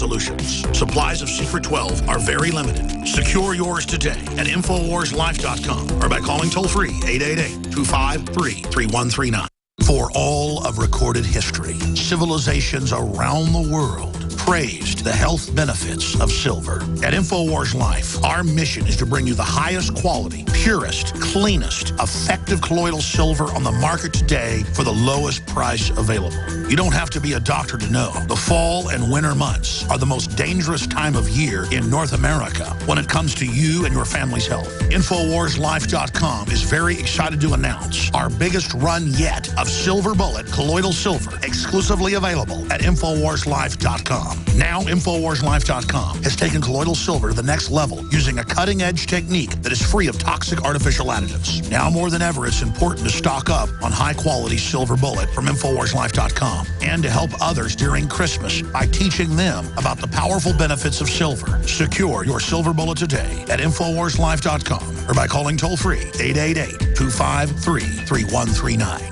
solutions. Supplies of Secret 12 are very limited. Secure yours today at InfoWarsLife.com or by calling toll-free 888-253-3139. For all of recorded history, civilizations around the world praised the health benefits of silver. At InfoWars Life, our mission is to bring you the highest quality, purest, cleanest, effective colloidal silver on the market today for the lowest price available. You don't have to be a doctor to know. The fall and winter months are the most dangerous time of year in North America when it comes to you and your family's health. InfoWarsLife.com is very excited to announce our biggest run yet of Silver Bullet colloidal silver, exclusively available at InfoWarsLife.com. Now, InfoWarsLife.com has taken colloidal silver to the next level using a cutting-edge technique that is free of toxic artificial additives. Now more than ever, it's important to stock up on high-quality Silver Bullet from InfoWarsLife.com and to help others during Christmas by teaching them about the powerful benefits of silver. Secure your Silver Bullet today at InfoWarsLife.com or by calling toll-free 888-253-3139.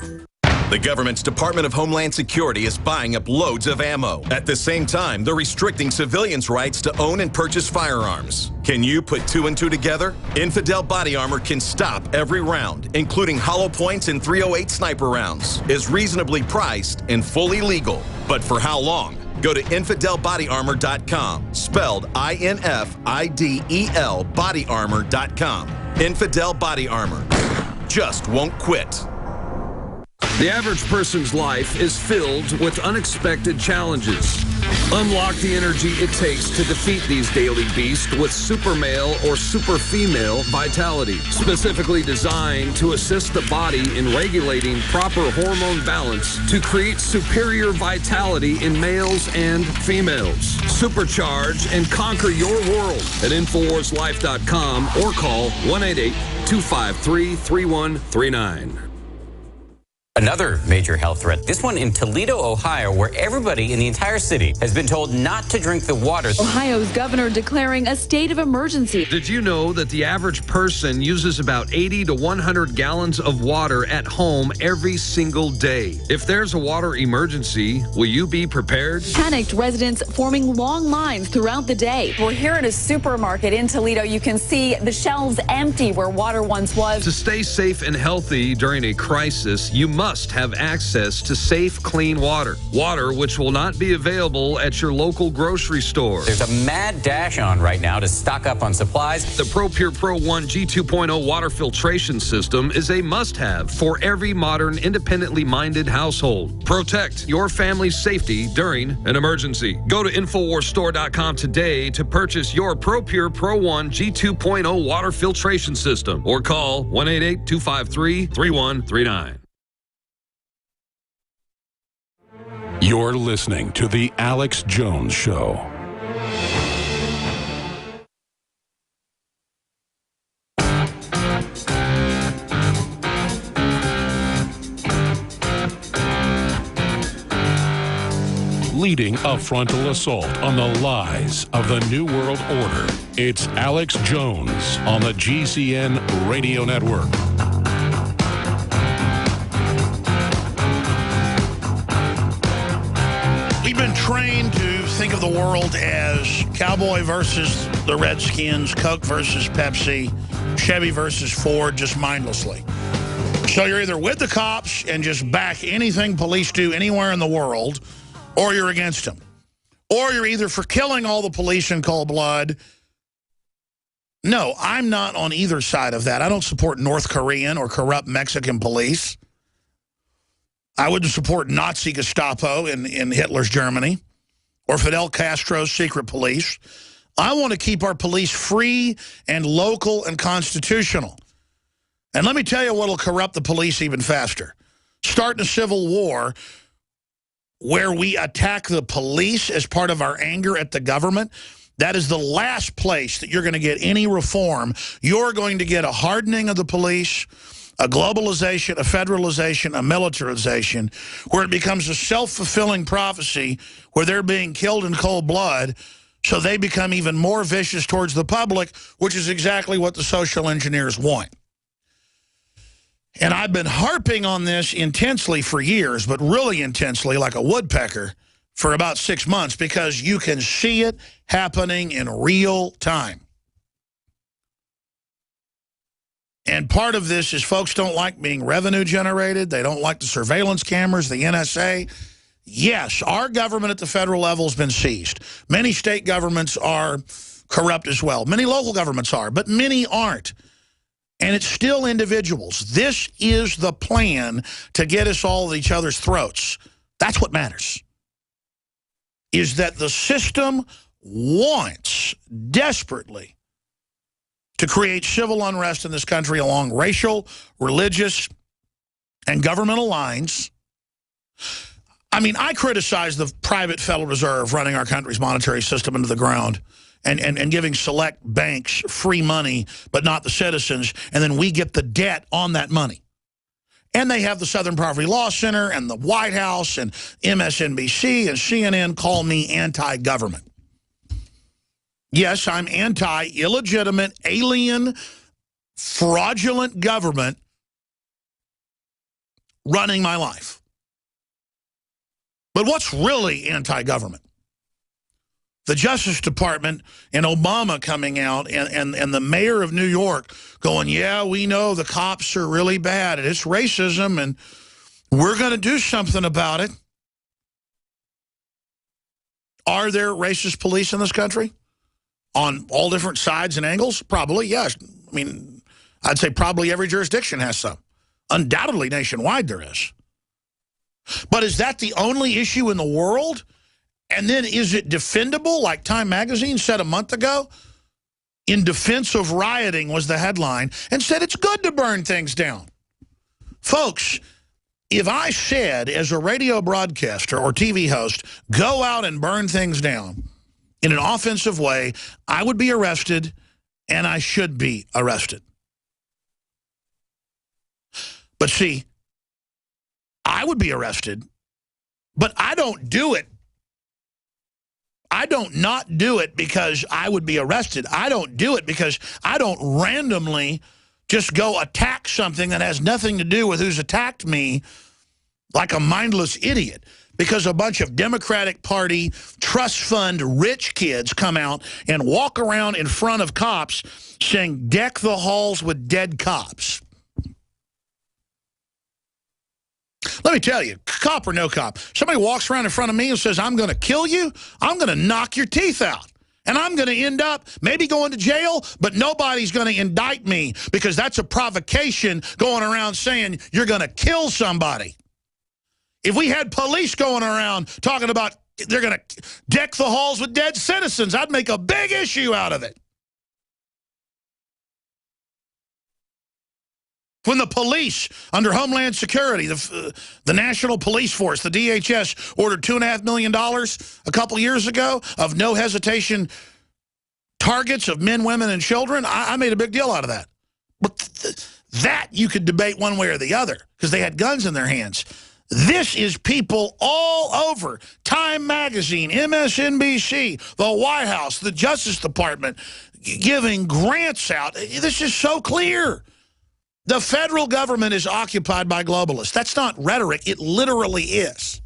The government's Department of Homeland Security is buying up loads of ammo. At the same time, they're restricting civilians' rights to own and purchase firearms. Can you put two and two together? Infidel Body Armor can stop every round, including hollow points and .308 sniper rounds, is reasonably priced and fully legal. But for how long? Go to InfidelBodyArmor.com, spelled INFIDEL bodyarmor.com. Infidel Body Armor. Just won't quit. The average person's life is filled with unexpected challenges. Unlock the energy it takes to defeat these daily beasts with Super Male or Super Female Vitality, specifically designed to assist the body in regulating proper hormone balance to create superior vitality in males and females. Supercharge and conquer your world at InfoWarsLife.com or call 1-888-253-3139. Another major health threat, this one in Toledo, Ohio, where everybody in the entire city has been told not to drink the water. Ohio's governor declaring a state of emergency. Did you know that the average person uses about 80 to 100 gallons of water at home every single day? If there's a water emergency, will you be prepared? Panicked residents forming long lines throughout the day. We're here at a supermarket in Toledo. You can see the shelves empty where water once was. To stay safe and healthy during a crisis, you must have access to safe, clean water. Water which will not be available at your local grocery store. There's a mad dash on right now to stock up on supplies. The ProPure Pro 1 G2.0 water filtration system is a must-have for every modern, independently minded household. Protect your family's safety during an emergency. Go to InfoWarsStore.com today to purchase your ProPure Pro 1 G2.0 water filtration system or call 1-888-253-3139. You're listening to The Alex Jones Show. Leading a frontal assault on the lies of the New World Order. It's Alex Jones on the GCN Radio Network. We've been trained to think of the world as cowboy versus the Redskins, Coke versus Pepsi, Chevy versus Ford, just mindlessly. So you're either with the cops and just back anything police do anywhere in the world, or you're against them. Or you're either for killing all the police in cold blood. No, I'm not on either side of that. I don't support North Korean or corrupt Mexican police. I wouldn't support Nazi Gestapo in Hitler's Germany or Fidel Castro's secret police. I want to keep our police free and local and constitutional. And let me tell you what will corrupt the police even faster. Starting a civil war where we attack the police as part of our anger at the government, that is the last place that you're going to get any reform. You're going to get a hardening of the police, a globalization, a federalization, a militarization, where it becomes a self-fulfilling prophecy where they're being killed in cold blood, so they become even more vicious towards the public, which is exactly what the social engineers want. And I've been harping on this intensely for years, but really intensely, like a woodpecker, for about 6 months because you can see it happening in real time. And part of this is folks don't like being revenue generated. They don't like the surveillance cameras, the NSA. Yes, our government at the federal level has been seized. Many state governments are corrupt as well. Many local governments are, but many aren't. And it's still individuals. This is the plan to get us all at each other's throats. That's what matters. Is that the system wants desperately to create civil unrest in this country along racial, religious, and governmental lines. I mean, I criticize the private Federal Reserve running our country's monetary system into the ground and giving select banks free money, but not the citizens, and then we get the debt on that money. And they have the Southern Poverty Law Center and the White House and MSNBC and CNN call me anti-government. Yes, I'm anti-illegitimate, alien, fraudulent government running my life. But what's really anti-government? The Justice Department and Obama coming out and the mayor of New York going, yeah, we know the cops are really bad and it's racism and we're going to do something about it. Are there racist police in this country? On all different sides and angles? Probably, yes. I mean, I'd say probably every jurisdiction has some. Undoubtedly nationwide there is. But is that the only issue in the world? And then is it defendable, like Time Magazine said a month ago? In defense of rioting was the headline, and said it's good to burn things down. Folks, if I said as a radio broadcaster or TV host, go out and burn things down in an offensive way, I would be arrested, and I should be arrested. But see, I would be arrested, but I don't do it. I don't not do it because I would be arrested. I don't do it because I don't randomly just go attack something that has nothing to do with who's attacked me like a mindless idiot. Because a bunch of Democratic Party trust fund rich kids come out and walk around in front of cops saying, deck the halls with dead cops. Let me tell you, cop or no cop, somebody walks around in front of me and says, I'm going to kill you, I'm going to knock your teeth out. And I'm going to end up maybe going to jail, but nobody's going to indict me because that's a provocation going around saying you're going to kill somebody. If we had police going around talking about they're going to deck the halls with dead citizens, I'd make a big issue out of it. When the police, under Homeland Security, the National Police Force, the DHS, ordered $2.5 million a couple years ago of no hesitation targets of men, women, and children, I made a big deal out of that. But that you could debate one way or the other because they had guns in their hands. This is people all over. Time Magazine, MSNBC, the White House, the Justice Department, giving grants out. This is so clear. The federal government is occupied by globalists. That's not rhetoric. It literally is.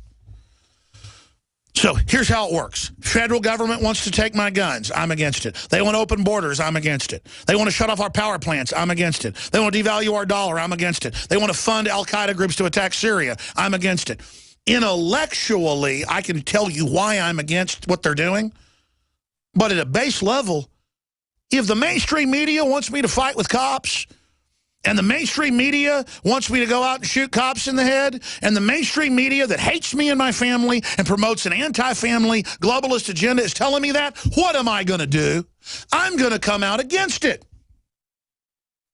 So here's how it works. Federal government wants to take my guns. I'm against it. They want to open borders. I'm against it. They want to shut off our power plants. I'm against it. They want to devalue our dollar. I'm against it. They want to fund al-Qaeda groups to attack Syria. I'm against it. Intellectually, I can tell you why I'm against what they're doing. But at a base level, if the mainstream media wants me to fight with cops, and the mainstream media wants me to go out and shoot cops in the head, and the mainstream media that hates me and my family and promotes an anti-family globalist agenda is telling me that, what am I going to do? I'm going to come out against it.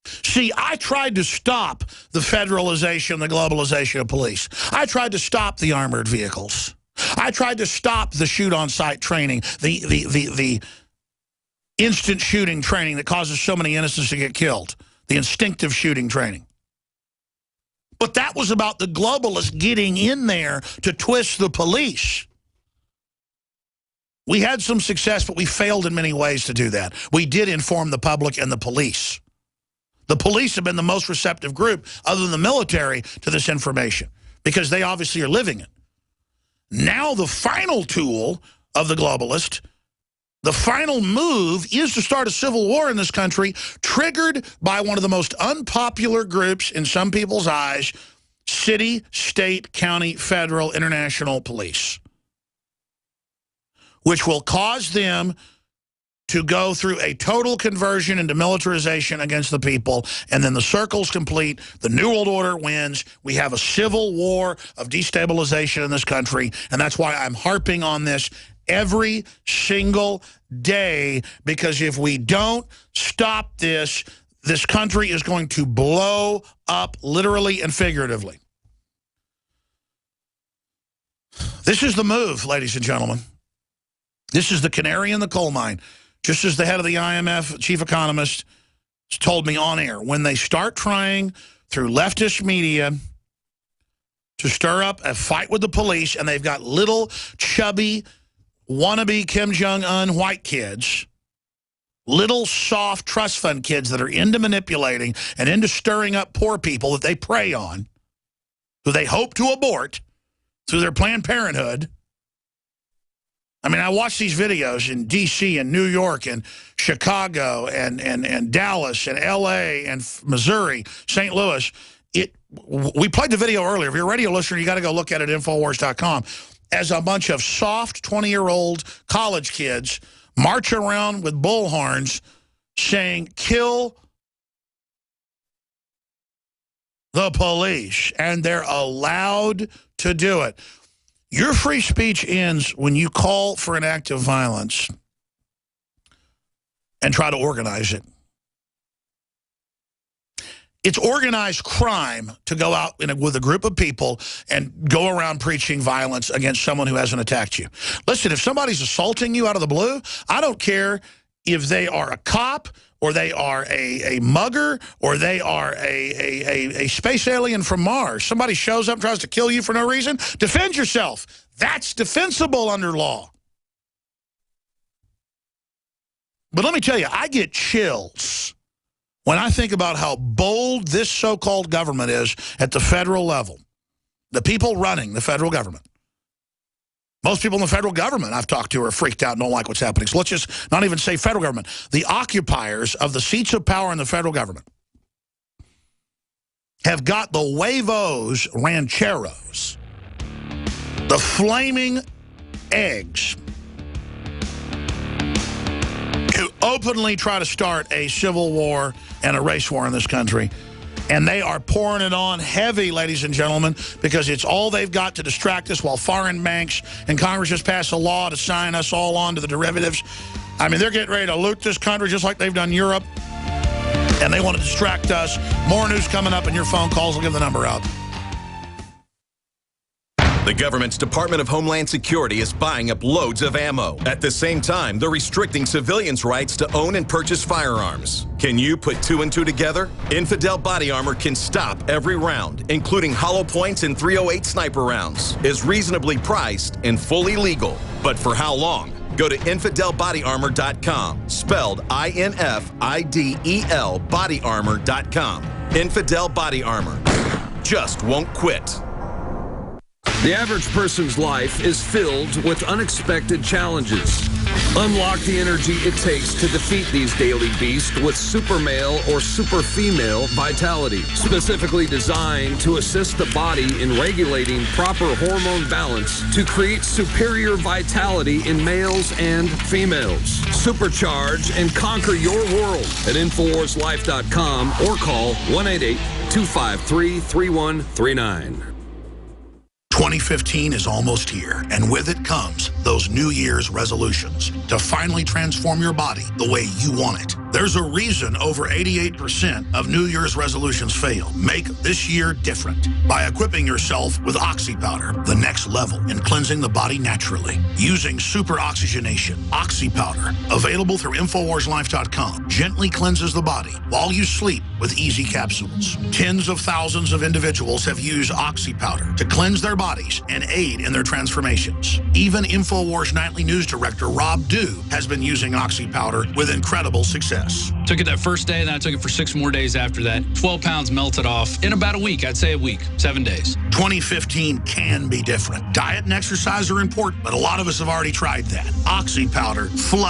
See, I tried to stop the federalization, the globalization of police. I tried to stop the armored vehicles. I tried to stop the shoot-on-sight training, the instant shooting training that causes so many innocents to get killed. The instinctive shooting training. But that was about the globalists getting in there to twist the police. We had some success, but we failed in many ways to do that. We did inform the public and the police. The police have been the most receptive group, other than the military, to this information, because they obviously are living it. Now the final tool of the globalist, the final move is to start a civil war in this country, triggered by one of the most unpopular groups in some people's eyes, city, state, county, federal, international police, which will cause them to go through a total conversion into militarization against the people, and then the circle's complete, the New World Order wins, we have a civil war of destabilization in this country, and that's why I'm harping on this every single day, because if we don't stop this, this country is going to blow up literally and figuratively. This is the move, ladies and gentlemen. This is the canary in the coal mine. Just as the head of the IMF, chief economist, told me on air, when they start trying through leftist media to stir up a fight with the police, and they've got little, chubby, wannabe Kim Jong-un white kids, little, soft trust fund kids that are into manipulating and into stirring up poor people that they prey on, who they hope to abort through their Planned Parenthood. I mean, I watch these videos in D.C. and New York and Chicago and Dallas and L.A. and Missouri, St. Louis. We played the video earlier. If you're a radio listener, you got to go look at it at Infowars.com. As a bunch of soft 20-year-old college kids march around with bullhorns saying, kill the police. And they're allowed to do it. Your free speech ends when you call for an act of violence and try to organize it. It's organized crime to go out with a group of people and go around preaching violence against someone who hasn't attacked you. Listen, if somebody's assaulting you out of the blue, I don't care if they are a cop or they are a mugger or they are a space alien from Mars. Somebody shows up and tries to kill you for no reason. Defend yourself. That's defensible under law. But let me tell you, I get chills when I think about how bold this so-called government is at the federal level. The people running the federal government. Most people in the federal government I've talked to are freaked out and don't like what's happening. So let's just not even say federal government. The occupiers of the seats of power in the federal government have got the huevos rancheros, the flaming eggs, who openly try to start a civil war and a race war in this country. And they are pouring it on heavy, ladies and gentlemen, because it's all they've got to distract us while foreign banks and Congress just passed a law to sign us all on to the derivatives. I mean, they're getting ready to loot this country just like they've done Europe. And they want to distract us. More news coming up in your phone calls. I'll give the number out. The government's Department of Homeland Security is buying up loads of ammo. At the same time, they're restricting civilians' rights to own and purchase firearms. Can you put two and two together? Infidel Body Armor can stop every round, including hollow points and .308 sniper rounds, is reasonably priced and fully legal. But for how long? Go to InfidelBodyArmor.com, spelled INFIDEL bodyarmor.com. Infidel Body Armor just won't quit. The average person's life is filled with unexpected challenges. Unlock the energy it takes to defeat these daily beasts with super male or super female vitality, specifically designed to assist the body in regulating proper hormone balance to create superior vitality in males and females. Supercharge and conquer your world at InfoWarsLife.com or call 1-888-253-3139. 2015 is almost here, and with it comes those New Year's resolutions to finally transform your body the way you want it. There's a reason over 88% of New Year's resolutions fail. Make this year different by equipping yourself with Oxy Powder, the next level in cleansing the body naturally. Using super oxygenation, Oxy Powder, available through InfoWarsLife.com, gently cleanses the body while you sleep with easy capsules. Tens of thousands of individuals have used Oxy Powder to cleanse their bodies and aid in their transformations. Even InfoWars InfoWars Nightly News Director Rob Dew has been using Oxy powder with incredible success. Took it that first day, then I took it for 6 more days after that. 12 pounds melted off in about a week. I'd say a week, 7 days. 2015 can be different. Diet and exercise are important, but a lot of us have already tried that. Oxy powder flushes